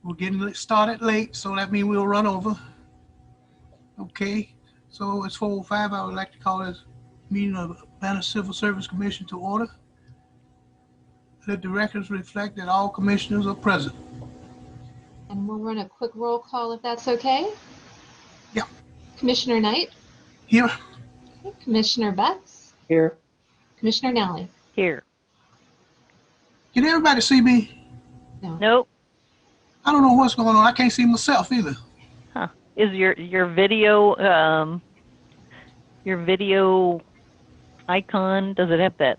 We're getting started late, so that means we'll run over. Okay, so it's 4:05. I would like to call this meeting of Urbana Civil Service Commission to order. Let the records reflect that all commissioners are present. And we'll run a quick roll call if that's okay. Yeah. Commissioner Knight, Here, Commissioner Betts, Here. Commissioner Nally. Here. can everybody see me? Nope. I don't know what's going on. I can't see myself either. Huh. Is your video icon, does it have that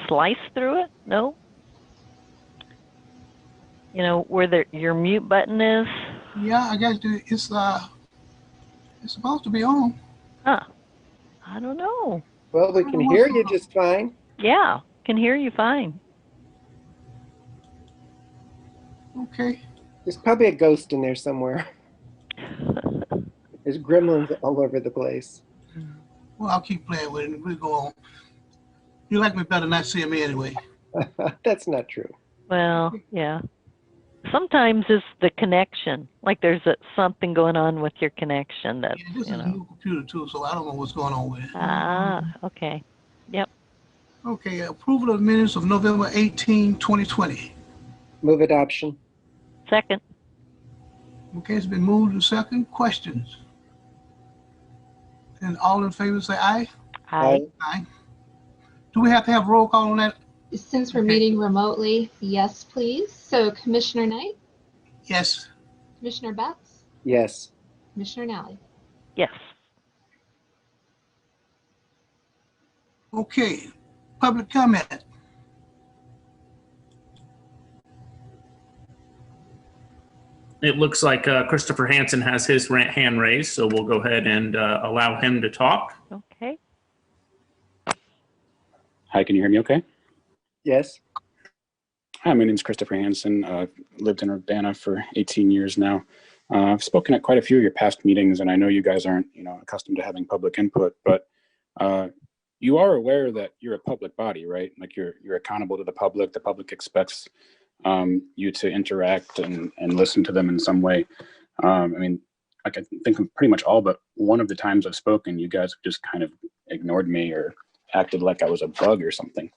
slice through it? No? You know, where your mute button is? Yeah, I guess it's supposed to be on. Huh. I don't know. Well, we can hear you just fine. Yeah, can hear you fine. Okay. There's probably a ghost in there somewhere. There's gremlins all over the place. Well, I'll keep playing with it. We'll go on. You like me better not seeing me anyway. That's not true. Well, yeah. Sometimes it's the connection. Like there's something going on with your connection that, Yeah, this is a new computer too, so I don't know what's going on with it. Ah, okay. Yep. Okay, approval of minutes of November 18, 2020. Move adoption. Second. Okay, it's been moved to second. Questions? And all in favor say aye. Aye. Aye. Do we have to have roll call on that? Since we're Okay. meeting remotely, yes, please. So Commissioner Knight, Yes. Commissioner Betts, Yes. Commissioner Nally. Yes. Okay, public comment. It looks like Christopher Hansen has his hand raised, so we'll go ahead and allow him to talk. Okay. Hi, can you hear me okay? Yes. Hi, my name is Christopher Hansen. I've lived in Urbana for 18 years now. I've spoken at quite a few of your past meetings, and I know you guys aren't, accustomed to having public input, but you are aware that you're a public body, right? Like you're accountable to the public. The public expects you to interact and listen to them in some way. I mean, I can think of pretty much all but one of the times I've spoken, you guys have just kind of ignored me or acted like I was a bug or something.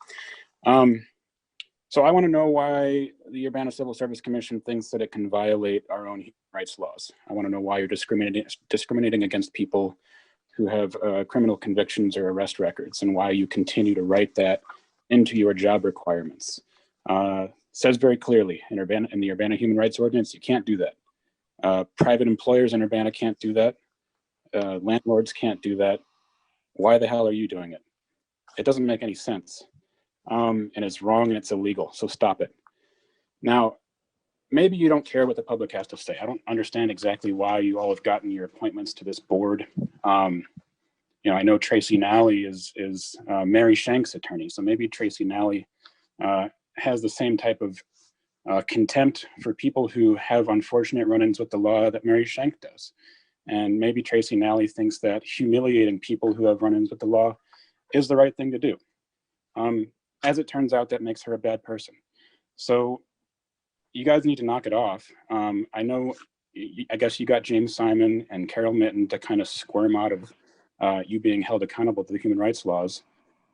So I want to know why the Urbana Civil Service Commission thinks that it can violate our own human rights laws. I want to know why you're discriminating against people who have criminal convictions or arrest records, and why you continue to write that into your job requirements. Says very clearly in the Urbana Human Rights Ordinance, you can't do that. Private employers in Urbana can't do that. Landlords can't do that. Why the hell are you doing it? It doesn't make any sense. And it's wrong and it's illegal, so stop it. Now, maybe you don't care what the public has to say. I don't understand exactly why you all have gotten your appointments to this board. I know Tracy Nally is Mary Shank's attorney, so maybe Tracy Nally has the same type of contempt for people who have unfortunate run-ins with the law that Mary Shank does. And maybe Tracy Nally thinks that humiliating people who have run-ins with the law is the right thing to do. As it turns out, that makes her a bad person. So you guys need to knock it off. I guess you got James Simon and Carol Mitten to kind of squirm out of you being held accountable to the human rights laws.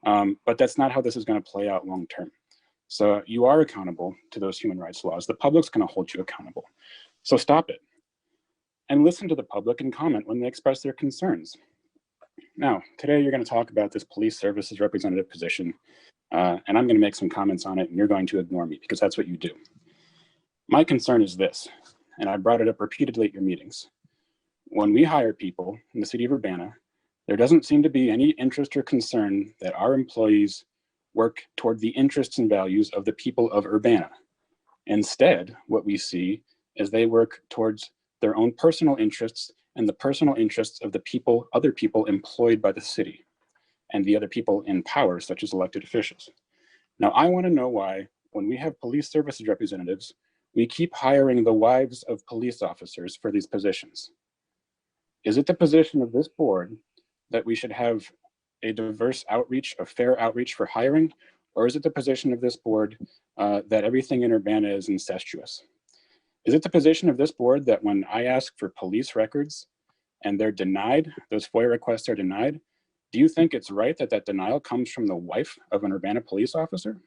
But that's not how this is going to play out long term. So you are accountable to those human rights laws. The public's going to hold you accountable. So stop it. And listen to the public and comment when they express their concerns. Now, today you're going to talk about this police services representative position, and I'm going to make some comments on it, and you're going to ignore me because that's what you do. My concern is this, and I brought it up repeatedly at your meetings. When we hire people in the city of Urbana, there doesn't seem to be any interest or concern that our employees work toward the interests and values of the people of Urbana. Instead, what we see is they work towards their own personal interests and the personal interests of the other people employed by the city and the other people in power, such as elected officials. Now, I want to know why, when we have police services representatives, we keep hiring the wives of police officers for these positions. Is it the position of this board that we should have a diverse outreach, a fair outreach for hiring, or is it the position of this board that everything in Urbana is incestuous? Is it the position of this board that when I ask for police records and they're denied, those FOIA requests are denied, do you think it's right that that denial comes from the wife of an Urbana police officer?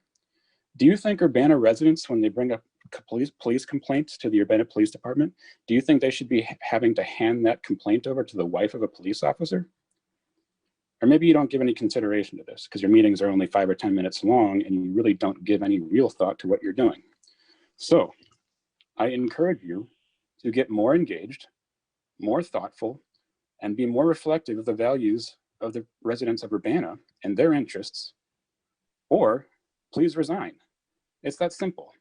Do you think Urbana residents, when they bring up police complaints to the Urbana Police Department, do you think they should be having to hand that complaint over to the wife of a police officer? Or maybe you don't give any consideration to this because your meetings are only 5 or 10 minutes long and you really don't give any real thought to what you're doing. So I encourage you to get more engaged, more thoughtful, and be more reflective of the values of the residents of Urbana and their interests, or please resign. It's that simple.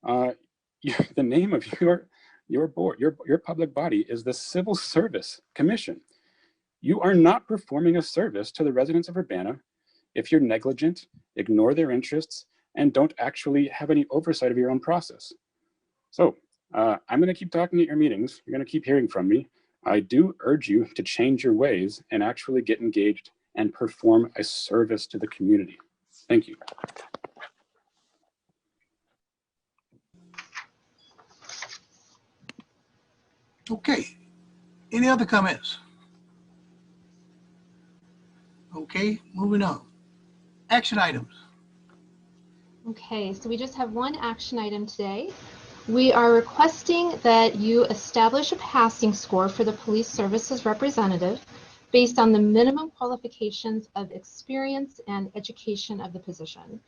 The name of your board, your public body is the Civil Service Commission. You are not performing a service to the residents of Urbana if you're negligent, ignore their interests, and don't actually have any oversight of your own process. So I'm going to keep talking at your meetings. You're going to keep hearing from me. I do urge you to change your ways and actually get engaged and perform a service to the community. Thank you. Okay. Any other comments? Okay, moving on. Action items. Okay, so we just have one action item today. We are requesting that you establish a passing score for the police services representative based on the minimum qualifications of experience and education of the position.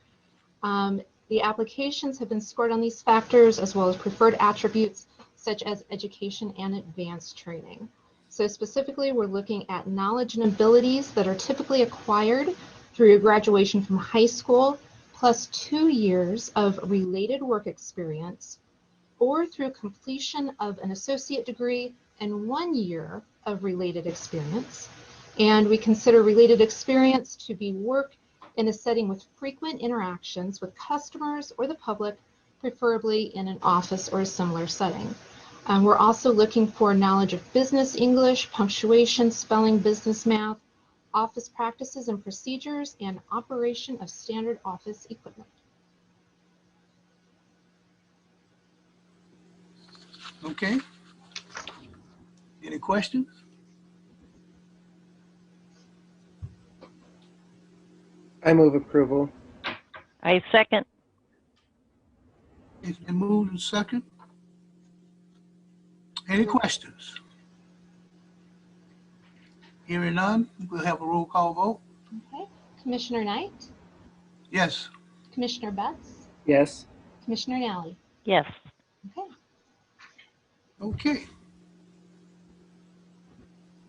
The applications have been scored on these factors as well as preferred attributes such as education and advanced training. So specifically, we're looking at knowledge and abilities that are typically acquired through your graduation from high school plus 2 years of related work experience, or through completion of an associate degree and 1 year of related experience. And we consider related experience to be work in a setting with frequent interactions with customers or the public, preferably in an office or a similar setting. We're also looking for knowledge of business English, punctuation, spelling, business math, office practices and procedures, and operation of standard office equipment. Okay. Any questions? I move approval. I second. It's been moved and second. Any questions? Hearing none, we'll have a roll call vote. Okay. Commissioner Knight, Yes. Commissioner Betts, Yes. Commissioner Nally. Yes. Okay. Okay.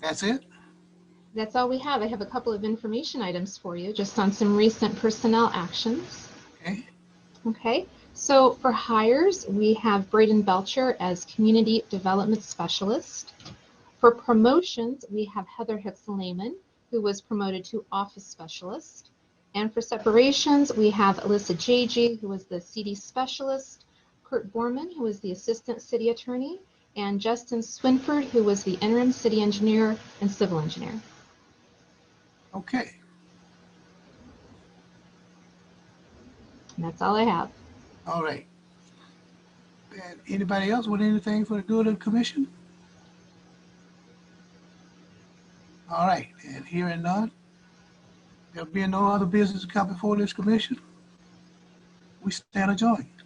That's it? That's all we have. I have a couple of information items for you just on some recent personnel actions. Okay. Okay, so for hires, we have Braden Belcher as Community Development Specialist. For promotions, we have Heather Hicks-Lehman, who was promoted to Office Specialist. And for separations, we have Alyssa J.G., who was the CD Specialist, Kurt Borman, who was the Assistant City Attorney, and Justin Swinford, who was the Interim City Engineer and Civil Engineer. Okay. And that's all I have. All right. And anybody else with anything for the good of the commission? All right, and hearing none, there'll be no other business to come before this commission. We stand adjourned.